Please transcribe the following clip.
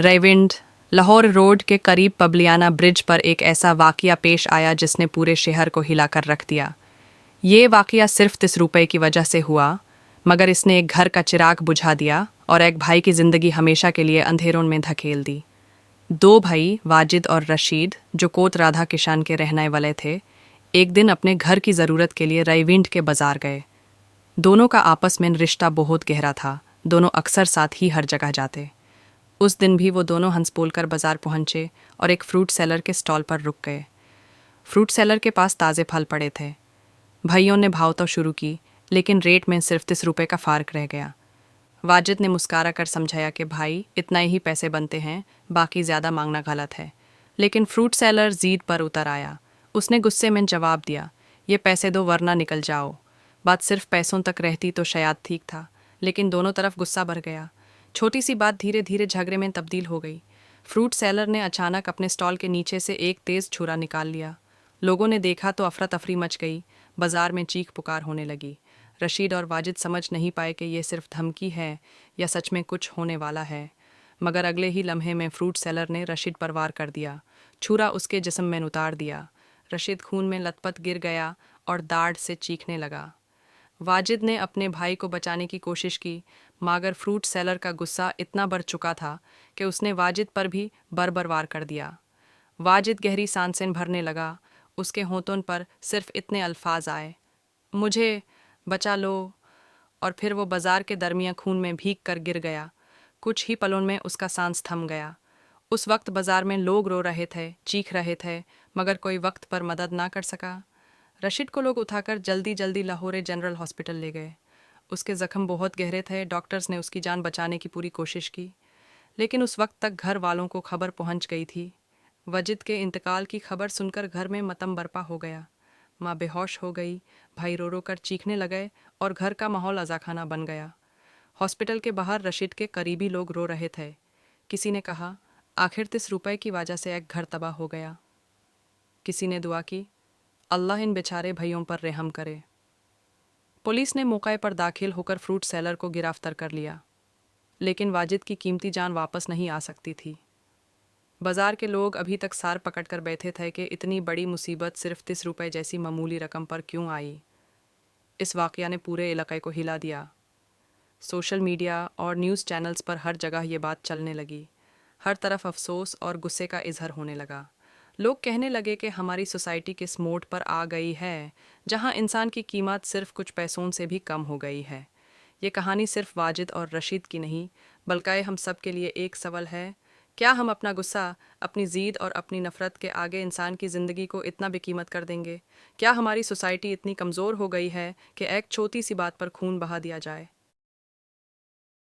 रेविंड Lahore road के करीब पबलियाना bridge पर एक ऐसा वाकया पेश आया जिसने पूरे शहर को हिलाकर रख दिया। ये वाकया सिर्फ 30 रुपए की वजह से हुआ, मगर इसने एक घर का चिराग बुझा दिया और एक भाई की जिंदगी हमेशा के लिए अंधेरों में धकेल दी। दो भाई वाजिद और रशीद, जो कोट राधा किशान के रहने वाले थे, एक दिन अपने घर की ज़रूरत के लिए रेविंड के बाजार गए। दोनों का आपस में रिश्ता बहुत गहरा था। दोनों अक्सर साथ ही हर जगह जाते। उस दिन भी वो दोनों हंस बोल कर बाजार पहुंचे और एक फ्रूट सेलर के स्टॉल पर रुक गए। फ्रूट सेलर के पास ताज़े फल पड़े थे। भाइयों ने भाव तो शुरू की, लेकिन रेट में सिर्फ 30 रुपए का फ़र्क रह गया। वाजिद ने मुस्कुरा कर समझाया कि भाई, इतना ही पैसे बनते हैं, बाकी ज़्यादा मांगना गलत है। लेकिन फ्रूट सेलर जीद पर उतर आया। उसने गुस्से में जवाब दिया, ये पैसे दो वरना निकल जाओ। बात सिर्फ पैसों तक रहती तो शायद ठीक था, लेकिन दोनों तरफ गुस्सा भर गया। छोटी सी बात धीरे धीरे झगड़े में तब्दील हो गई। फ्रूट सेलर ने अचानक अपने स्टॉल के नीचे से एक तेज़ छुरा निकाल लिया। लोगों ने देखा तो अफरा तफरी मच गई। बाजार में चीख पुकार होने लगी। रशीद और वाजिद समझ नहीं पाए कि ये सिर्फ धमकी है या सच में कुछ होने वाला है, मगर अगले ही लम्हे में फ्रूट सेलर ने रशीद पर वार कर दिया। छुरा उसके जिस्म में उतार दिया। रशीद खून में लथपथ गिर गया और दाढ़ से चीखने लगा। वाजिद ने अपने भाई को बचाने की कोशिश की, मगर फ्रूट सेलर का गुस्सा इतना बढ़ चुका था कि उसने वाजिद पर भी बर्बर वार कर दिया। वाजिद गहरी सांसें भरने लगा। उसके होंठों पर सिर्फ इतने अल्फाज आए, मुझे बचा लो, और फिर वो बाजार के दरमियान खून में भीग कर गिर गया। कुछ ही पलों में उसका सांस थम गया। उस वक्त बाजार में लोग रो रहे थे, चीख रहे थे, मगर कोई वक्त पर मदद ना कर सका। रशीद को लोग उठाकर जल्दी जल्दी लाहौर जनरल हॉस्पिटल ले गए। उसके जख्म बहुत गहरे थे। डॉक्टर्स ने उसकी जान बचाने की पूरी कोशिश की, लेकिन उस वक्त तक घर वालों को खबर पहुंच गई थी। वजिद के इंतकाल की खबर सुनकर घर में मतम बरपा हो गया। माँ बेहोश हो गई, भाई रो रो कर चीखने लगे और घर का माहौल अजाखाना बन गया। हॉस्पिटल के बाहर रशीद के करीबी लोग रो रहे थे। किसी ने कहा, आखिर 30 रुपए की वजह से एक घर तबाह हो गया। किसी ने दुआ की, अल्लाह इन बेचारे भाइयों पर रहम करे। पुलिस ने मौके पर दाखिल होकर फ्रूट सेलर को गिरफ्तार कर लिया, लेकिन वाजिद की कीमती जान वापस नहीं आ सकती थी। बाजार के लोग अभी तक सार पकड़कर बैठे थे कि इतनी बड़ी मुसीबत सिर्फ 30 रुपए जैसी मामूली रकम पर क्यों आई। इस वाक़या ने पूरे इलाके को हिला दिया। सोशल मीडिया और न्यूज़ चैनल्स पर हर जगह ये बात चलने लगी। हर तरफ अफसोस और गुस्से का इजहार होने लगा। लोग कहने लगे कि हमारी सोसाइटी किस मोड़ पर आ गई है, जहां इंसान की कीमत सिर्फ कुछ पैसों से भी कम हो गई है। ये कहानी सिर्फ वाजिद और रशीद की नहीं, बल्कि हम सब के लिए एक सवाल है, क्या हम अपना गुस्सा, अपनी ज़ीद और अपनी नफ़रत के आगे इंसान की ज़िंदगी को इतना बेकीमत कर देंगे? क्या हमारी सोसाइटी इतनी कमज़ोर हो गई है कि एक छोटी सी बात पर खून बहा दिया जाए?